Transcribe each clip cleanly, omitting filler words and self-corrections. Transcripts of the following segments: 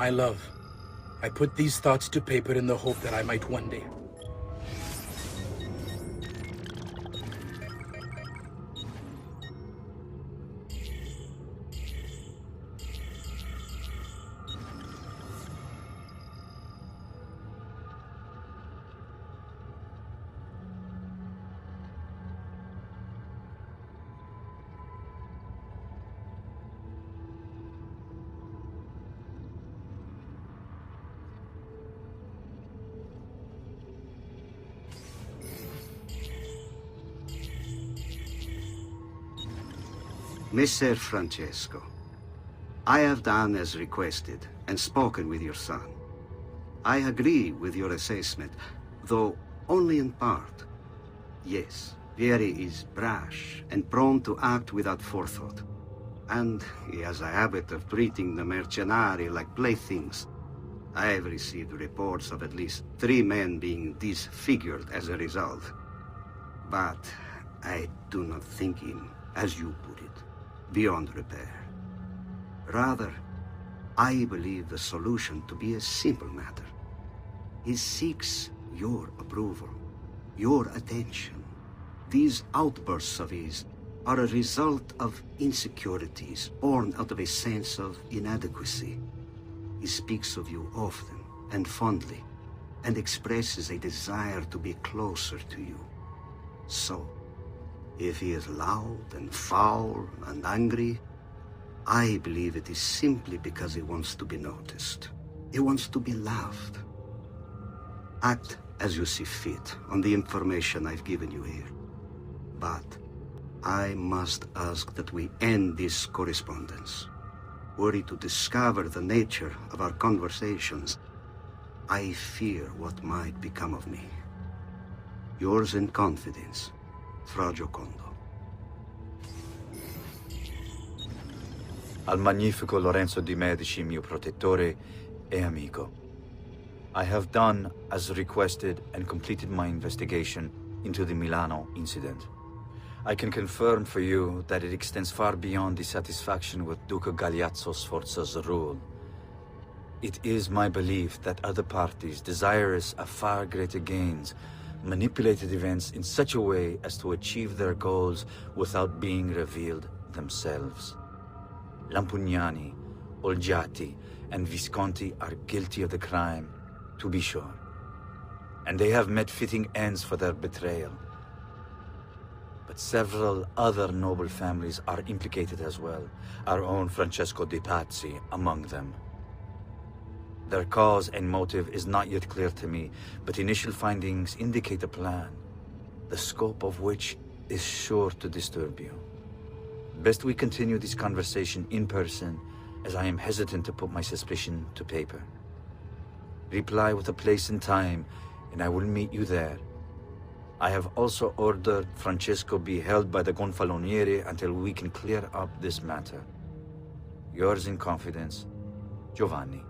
My love, I put these thoughts to paper in the hope that I might one day. Messer Francesco, I have done as requested and spoken with your son. I agree with your assessment, though only in part. Yes, Vieri is brash and prone to act without forethought. And he has a habit of treating the mercenari like playthings. I have received reports of at least 3 men being disfigured as a result. But I do not think him, as you put it, beyond repair. Rather, I believe the solution to be a simple matter. He seeks your approval, your attention. These outbursts of his are a result of insecurities born out of a sense of inadequacy. He speaks of you often and fondly, and expresses a desire to be closer to you. So, if he is loud and foul and angry, I believe it is simply because he wants to be noticed. He wants to be loved. Act as you see fit on the information I've given you here. But I must ask that we end this correspondence. Were he to discover the nature of our conversations, I fear what might become of me. Yours in confidence, Fra Giocondo. Al magnifico Lorenzo di Medici, mio protettore e amico. I have done as requested and completed my investigation into the Milano incident. I can confirm for you that it extends far beyond dissatisfaction with Duca Galeazzo Sforza's rule. It is my belief that other parties, desirous of far greater gains, manipulated events in such a way as to achieve their goals without being revealed themselves. Lampugnani, Olgiati, and Visconti are guilty of the crime, to be sure. And they have met fitting ends for their betrayal. But several other noble families are implicated as well, our own Francesco de' Pazzi among them. Their cause and motive is not yet clear to me, but initial findings indicate a plan, the scope of which is sure to disturb you. Best we continue this conversation in person, as I am hesitant to put my suspicion to paper. Reply with a place and time, and I will meet you there. I have also ordered Francesco be held by the Gonfaloniere until we can clear up this matter. Yours in confidence, Giovanni.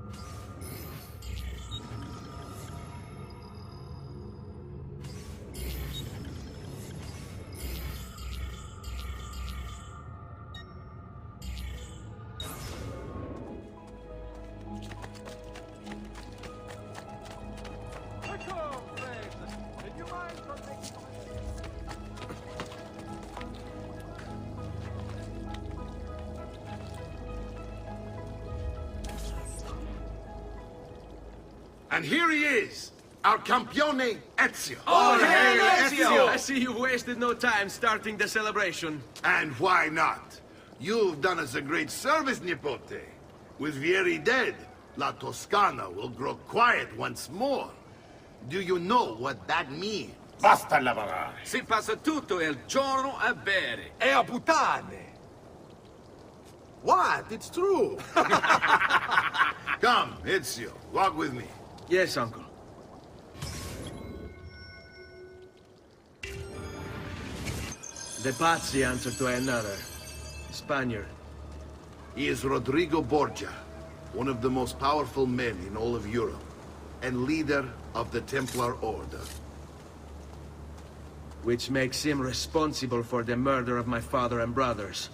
And here he is, our campione Ezio. Oh, hey, Ezio! I see you wasted no time starting the celebration. And why not? You've done us a great service, Nipote. With Vieri dead, La Toscana will grow quiet once more. Do you know what that means? Basta lavorare. Si passa tutto il giorno a bere. E a puttane. What? It's true. Come, Ezio, walk with me. Yes, uncle. The Pazzi answer to another. Spaniard. He is Rodrigo Borgia, one of the most powerful men in all of Europe, and leader of the Templar Order. Which makes him responsible for the murder of my father and brothers.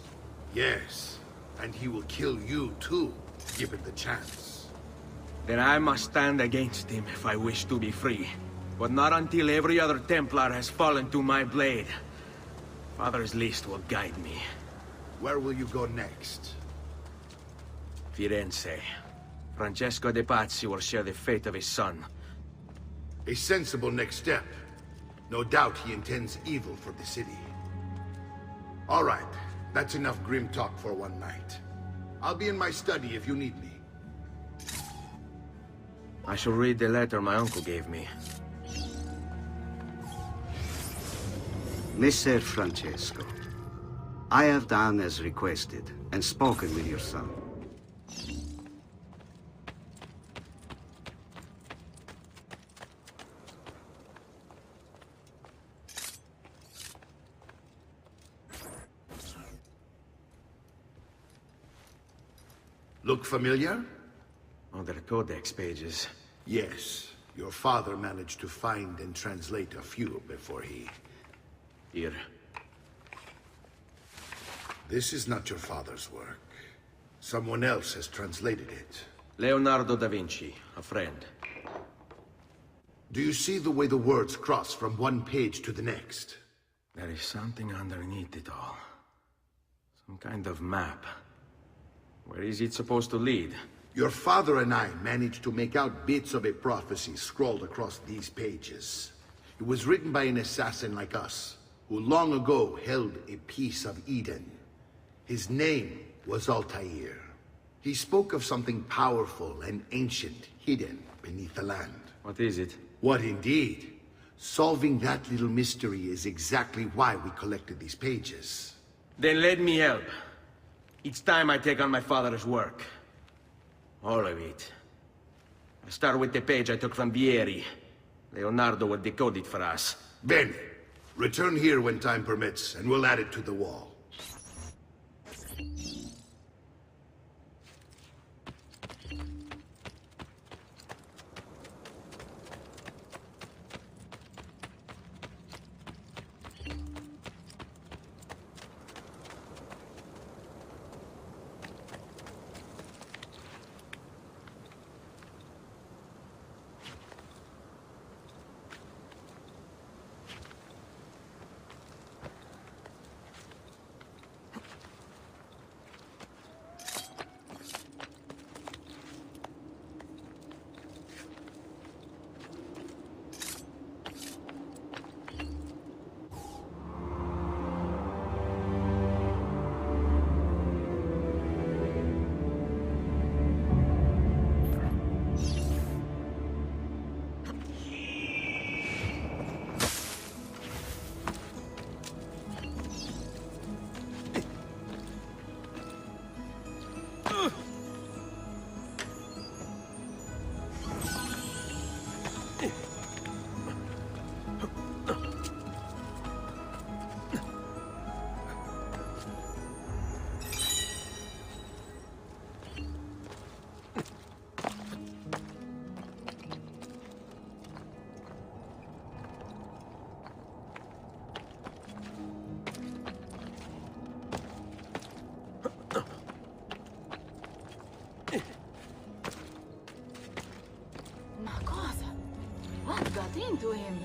Yes, and he will kill you too, given the chance. Then I must stand against him if I wish to be free. But not until every other Templar has fallen to my blade. Father's list will guide me. Where will you go next? Firenze. Francesco de Pazzi will share the fate of his son. A sensible next step. No doubt he intends evil for the city. All right, that's enough grim talk for one night. I'll be in my study if you need me. I shall read the letter my uncle gave me. Messer Francesco, I have done as requested and spoken with your son. Look familiar? Oh, they're codex pages. Yes. Your father managed to find and translate a few before he... Here. This is not your father's work. Someone else has translated it. Leonardo da Vinci, a friend. Do you see the way the words cross from one page to the next? There is something underneath it all. Some kind of map. Where is it supposed to lead? Your father and I managed to make out bits of a prophecy scrawled across these pages. It was written by an assassin like us, who long ago held a piece of Eden. His name was Altair. He spoke of something powerful and ancient hidden beneath the land. What is it? What indeed? Solving that little mystery is exactly why we collected these pages. Then let me help. Each time I take on my father's work. All of it. I start with the page I took from Vieri. Leonardo will decode it for us. Bene. Return here when time permits, and we'll add it to the wall. Into him.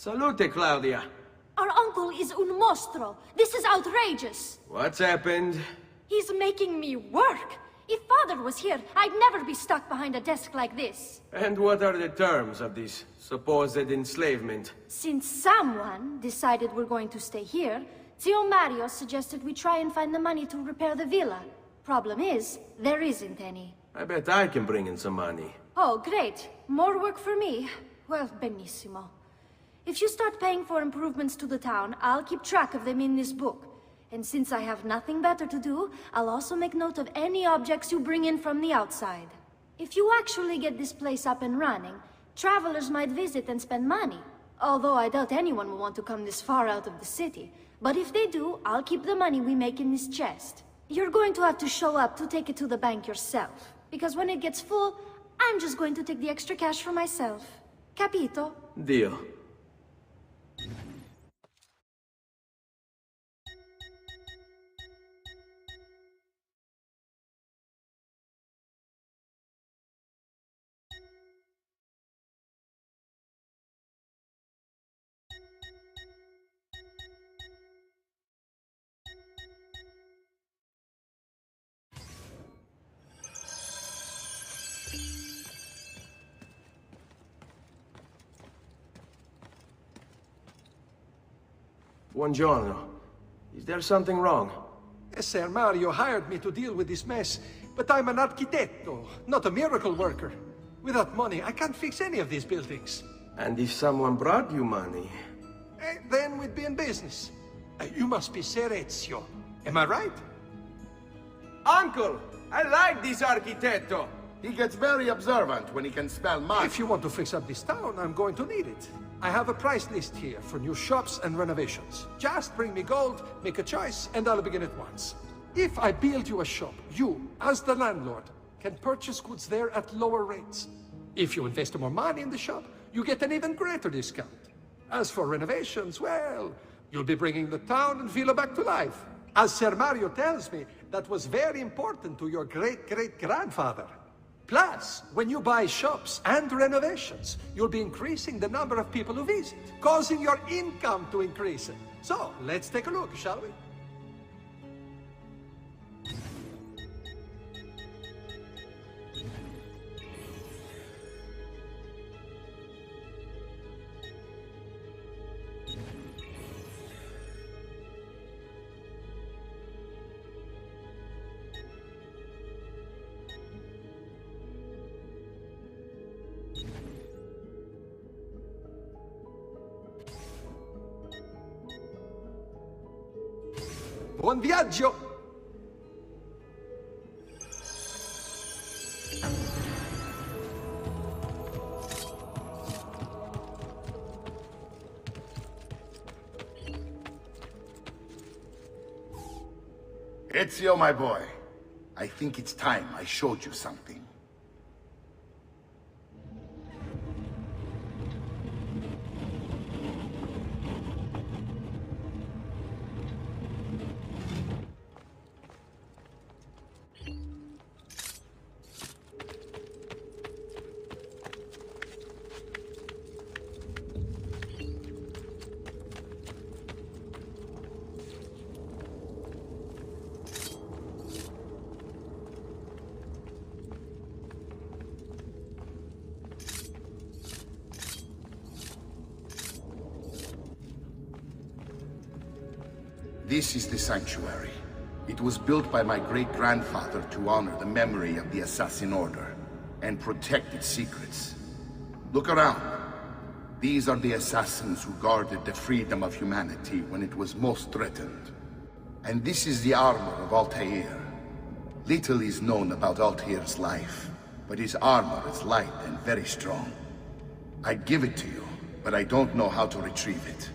Salute, Claudia. Our uncle is un mostro. This is outrageous. What's happened? He's making me work. If Father was here, I'd never be stuck behind a desk like this. And what are the terms of this supposed enslavement? Since someone decided we're going to stay here, Zio Mario suggested we try and find the money to repair the villa. Problem is, there isn't any. I bet I can bring in some money. Oh, great. More work for me. Well, benissimo. If you start paying for improvements to the town, I'll keep track of them in this book. And since I have nothing better to do, I'll also make note of any objects you bring in from the outside. If you actually get this place up and running, travelers might visit and spend money. Although I doubt anyone will want to come this far out of the city. But if they do, I'll keep the money we make in this chest. You're going to have to show up to take it to the bank yourself. Because when it gets full, I'm just going to take the extra cash for myself. Capito? Deal. Buongiorno. Is there something wrong? Ser Mario hired me to deal with this mess, but I'm an architetto, not a miracle worker. Without money, I can't fix any of these buildings. And if someone brought you money? Then we'd be in business. You must be Ser Ezio. Am I right? Uncle! I like this architetto! He gets very observant when he can spell money. If you want to fix up this town, I'm going to need it. I have a price list here for new shops and renovations. Just bring me gold, make a choice, and I'll begin at once. If I build you a shop, you, as the landlord, can purchase goods there at lower rates. If you invest more money in the shop, you get an even greater discount. As for renovations, well, you'll be bringing the town and villa back to life. As Ser Mario tells me, that was very important to your great-great-grandfather. Plus, when you buy shops and renovations, you'll be increasing the number of people who visit, causing your income to increase. So, let's take a look, shall we? Buon viaggio! Ezio, my boy, I think it's time I showed you something. This is the sanctuary. It was built by my great-grandfather to honor the memory of the Assassin Order and protect its secrets. Look around. These are the assassins who guarded the freedom of humanity when it was most threatened. And this is the armor of Altair. Little is known about Altair's life, but his armor is light and very strong. I'd give it to you, but I don't know how to retrieve it.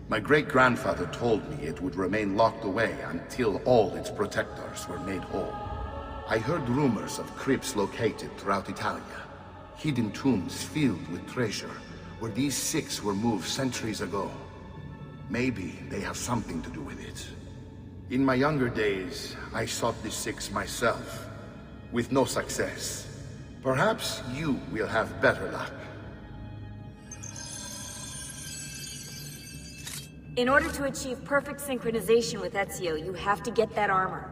My great-grandfather told me it would remain locked away until all its protectors were made whole. I heard rumors of crypts located throughout Italia, hidden tombs filled with treasure, where these six were moved centuries ago. Maybe they have something to do with it. In my younger days, I sought the six myself, with no success. Perhaps you will have better luck. In order to achieve perfect synchronization with Ezio, you have to get that armor.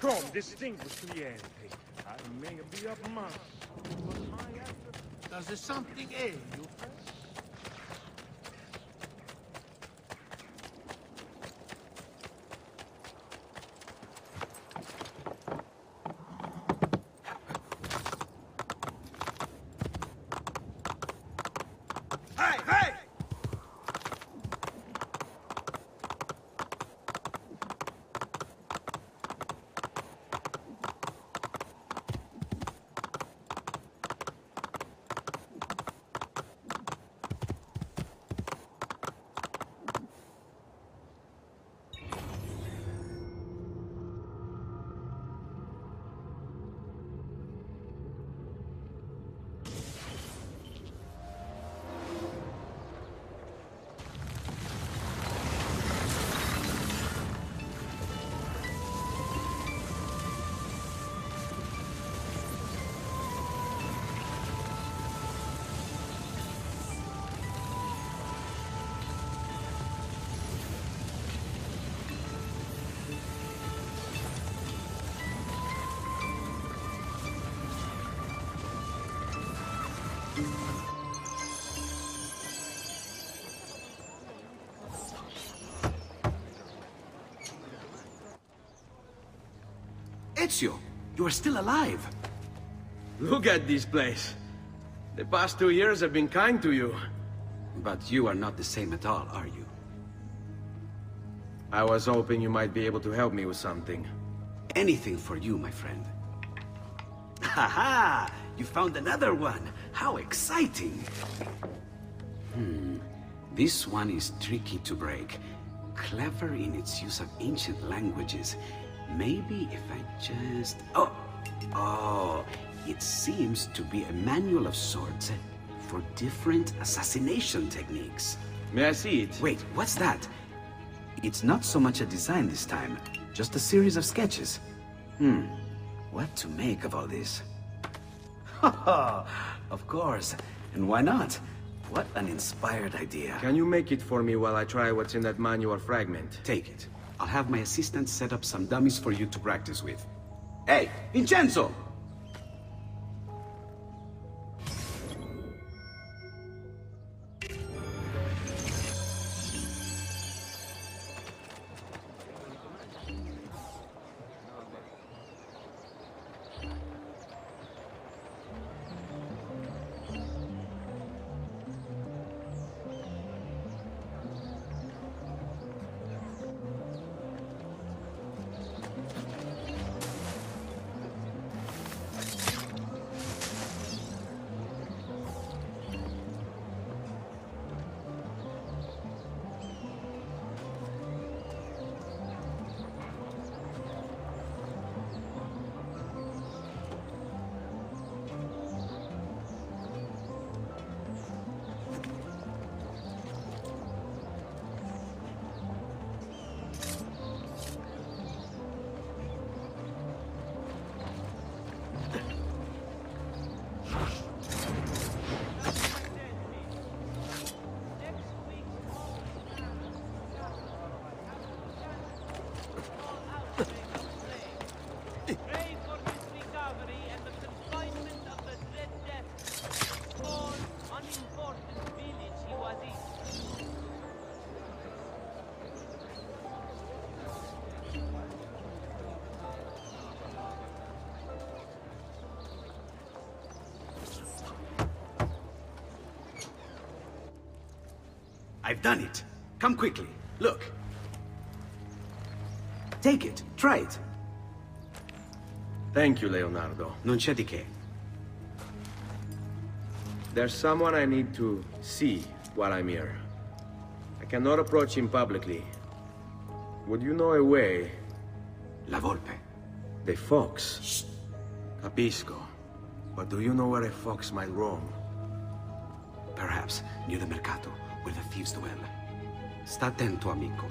Come, distinguished cliente. I may be of months, but my after... Does there something ail you? Ezio, you are still alive. Look at this place. The past 2 years have been kind to you. But you are not the same at all, are you? I was hoping you might be able to help me with something. Anything for you, my friend. Ha-ha! You found another one! How exciting! This one is tricky to break. Clever in its use of ancient languages. Maybe if I just... Oh, it seems to be a manual of sorts for different assassination techniques. May I see it? Wait, what's that? It's not so much a design this time, just a series of sketches. What to make of all this? Of course, and why not? What an inspired idea. Can you make it for me while I try what's in that manual fragment? Take it. I'll have my assistant set up some dummies for you to practice with. Hey, Vincenzo! I've done it. Come quickly. Look. Take it. Try it. Thank you, Leonardo. Non c'è di che. There's someone I need to see while I'm here. I cannot approach him publicly. Would you know a way? La Volpe. The fox. Shh. Capisco. But do you know where a fox might roam? Perhaps near the mercato, where the thieves dwell. Sta attento, amico.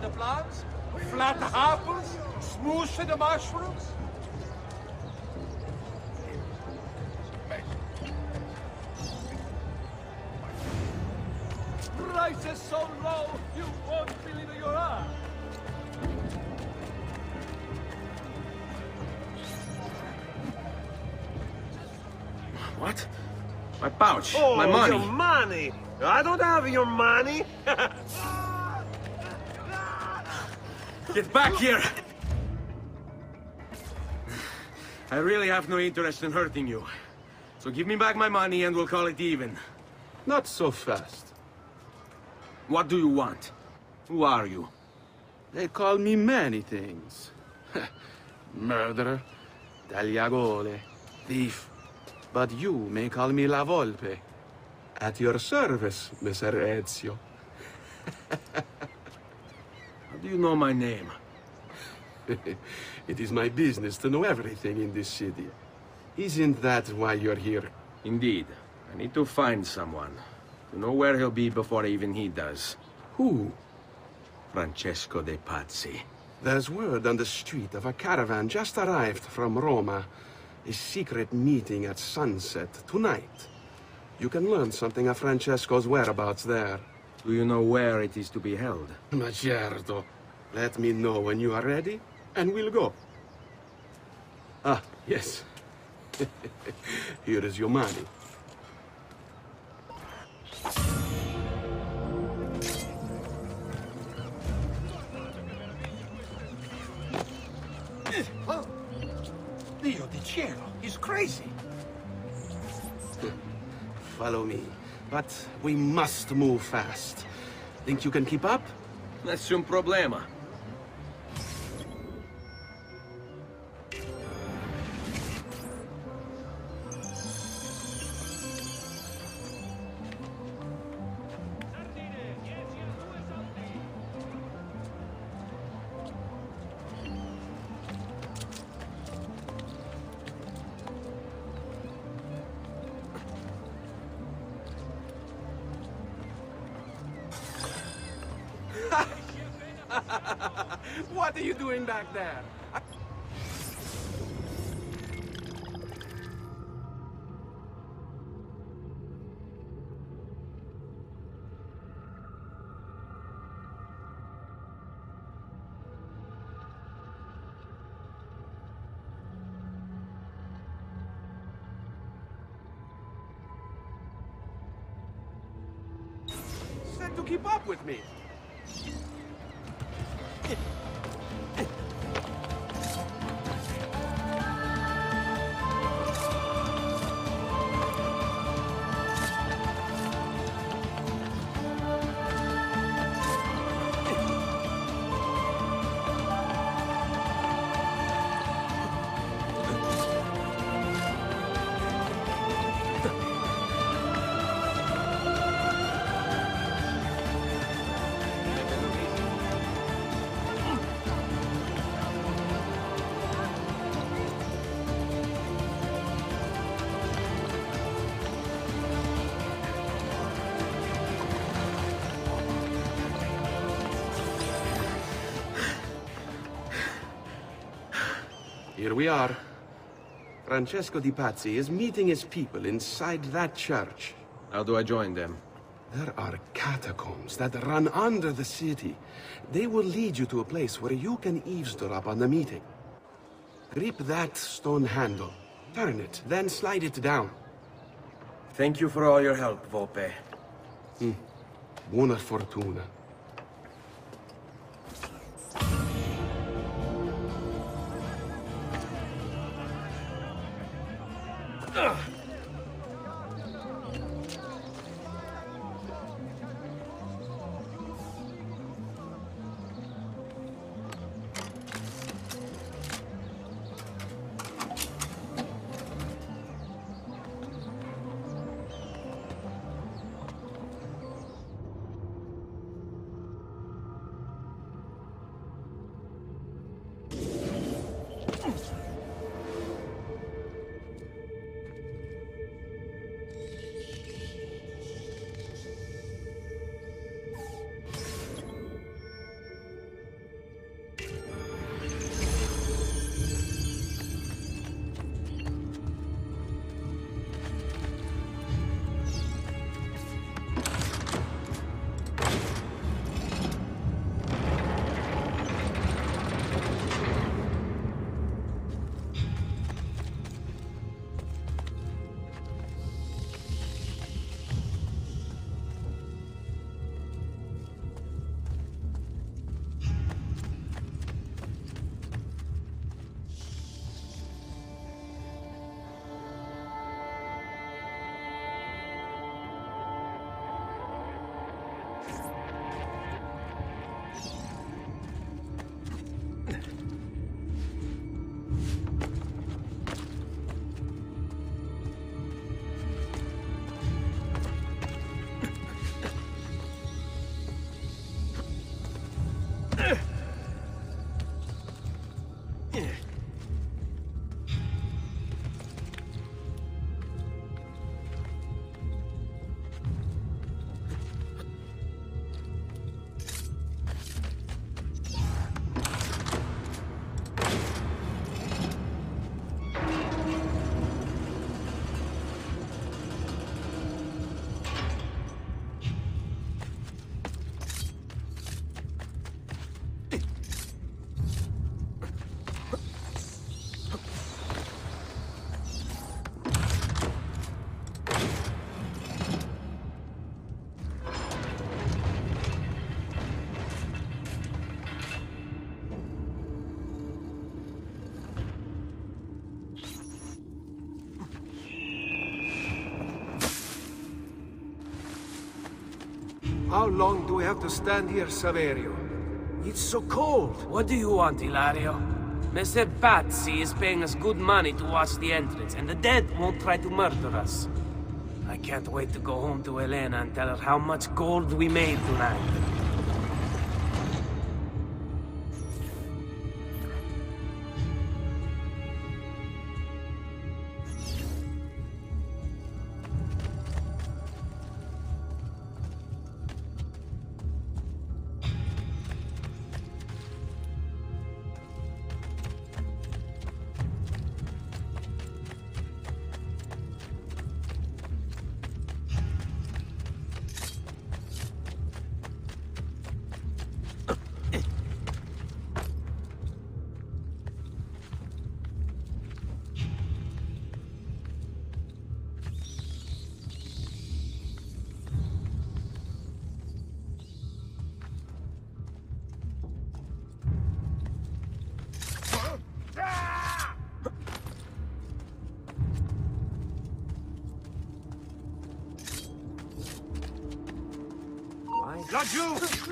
The plants, flat the apples, smoosh the mushrooms. Prices so low, you won't believe your eyes. What? My pouch. Oh, my money. Your money. I don't have your money. Get back here! I really have no interest in hurting you. So give me back my money and we'll call it even. Not so fast. What do you want? Who are you? They call me many things. Murderer, tagliagole, thief. But you may call me La Volpe. At your service, Messer Ezio. How do you know my name? It is my business to know everything in this city. Isn't that why you're here? Indeed. I need to find someone. To know where he'll be before even he does. Who? Francesco de Pazzi. There's word on the street of a caravan just arrived from Roma. A secret meeting at sunset tonight. You can learn something of Francesco's whereabouts there. Do you know where it is to be held? Ma certo. Let me know when you are ready, and we'll go. Ah, yes. Here is your money. Dio di cielo, he's crazy. Follow me. But we must move fast. Think you can keep up? Nessun problema. What are you doing back there? Said to keep up with me. Here we are. Francesco Di Pazzi is meeting his people inside that church. How do I join them? There are catacombs that run under the city. They will lead you to a place where you can eavesdrop on the meeting. Grip that stone handle. Turn it, then slide it down. Thank you for all your help, Volpe. Buona fortuna. How long do we have to stand here, Saverio? It's so cold. What do you want, Ilario? Mr. Pazzi is paying us good money to watch the entrance, and the dead won't try to murder us. I can't wait to go home to Elena and tell her how much gold we made tonight. Laggiù!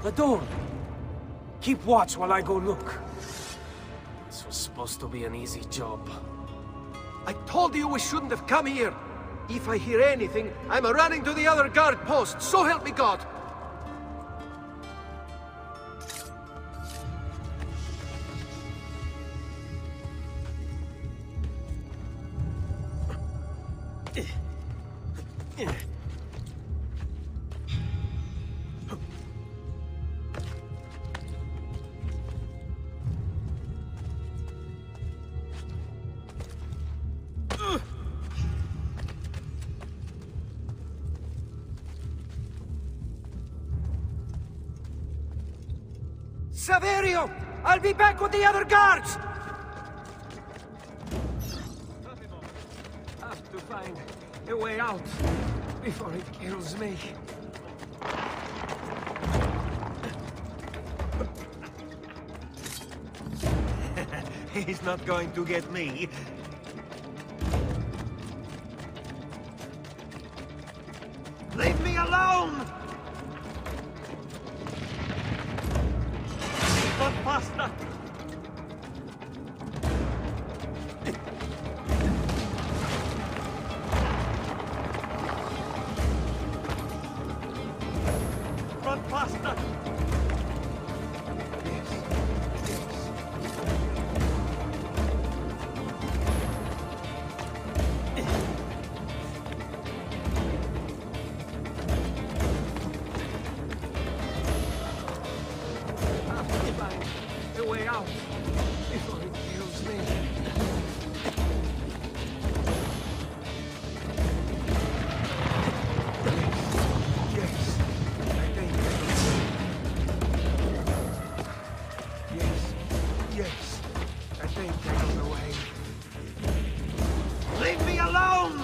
The door! Keep watch while I go look. This was supposed to be an easy job. I told you we shouldn't have come here. If I hear anything, I'm running to the other guard post, so help me God! Saverio! I'll be back with the other guards! Have to find a way out before it kills me. He's not going to get me. Leave me alone! Not faster! Run faster! A way out before it kills me. Yes, I think. Yes, I think I know the way. Leave me alone!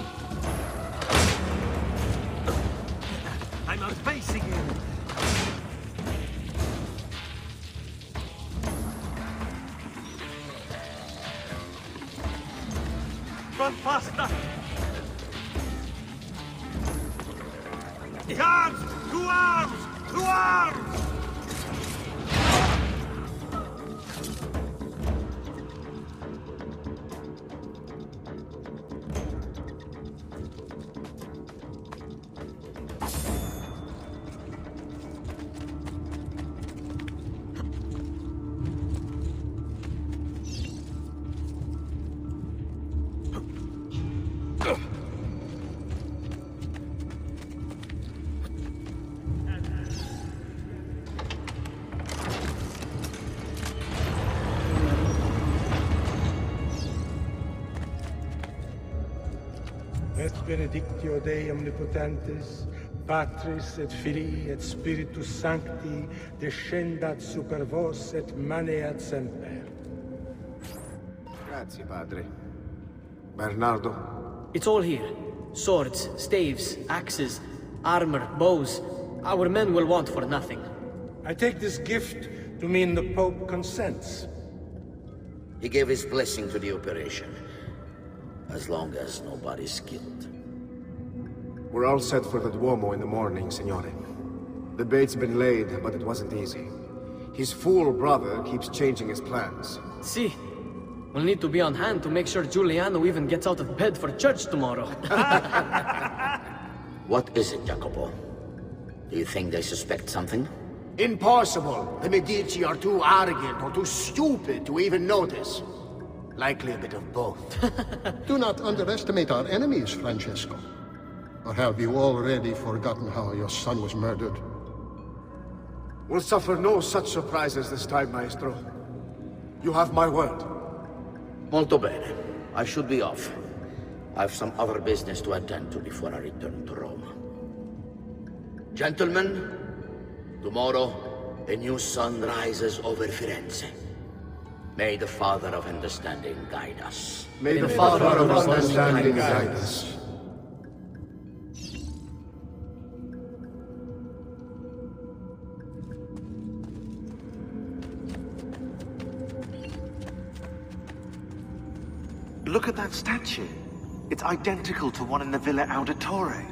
I'm not facing him. Run faster! Guards! To arms! To arms! Et benedictio Dei omnipotentes, Patris et Filii et Spiritus Sancti, descendat super vos et maneat semper. Grazie, Padre. Bernardo? It's all here. Swords, staves, axes, armor, bows. Our men will want for nothing. I take this gift to mean the Pope consents. He gave his blessing to the operation. As long as nobody's killed. We're all set for the Duomo in the morning, Signore. The bait's been laid, but it wasn't easy. His fool brother keeps changing his plans. See, we'll need to be on hand to make sure Giuliano even gets out of bed for church tomorrow. What is it, Jacopo? Do you think they suspect something? Impossible! The Medici are too arrogant or too stupid to even notice. Likely a bit of both. Do not underestimate our enemies, Francesco. Or have you already forgotten how your son was murdered? We'll suffer no such surprises this time, Maestro. You have my word. Molto bene. I should be off. I've some other business to attend to before I return to Rome. Gentlemen, tomorrow, a new sun rises over Firenze. May the Father of Understanding guide us. May the Father of Understanding guide us. Look at that statue. It's identical to one in the Villa Auditore.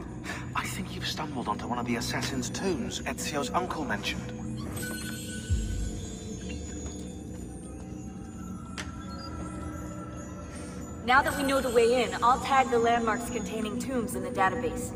I think you've stumbled onto one of the assassin's tombs Ezio's uncle mentioned. Now that we know the way in, I'll tag the landmarks containing tombs in the database.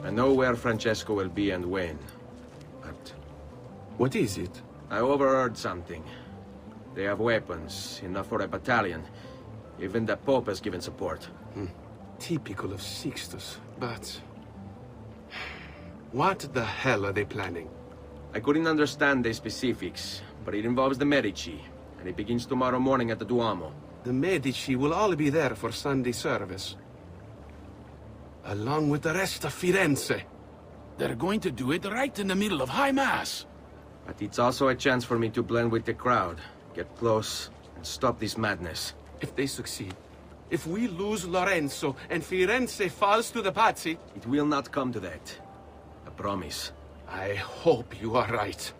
I know where Francesco will be and when, but... What is it? I overheard something. They have weapons, enough for a battalion. Even the Pope has given support. Typical of Sixtus, but... What the hell are they planning? I couldn't understand the specifics, but it involves the Medici, and it begins tomorrow morning at the Duomo. The Medici will all be there for Sunday service. Along with the rest of Firenze. They're going to do it right in the middle of High Mass. But it's also a chance for me to blend with the crowd, get close, and stop this madness. If they succeed, if we lose Lorenzo and Firenze falls to the Pazzi... It will not come to that. I promise. I hope you are right.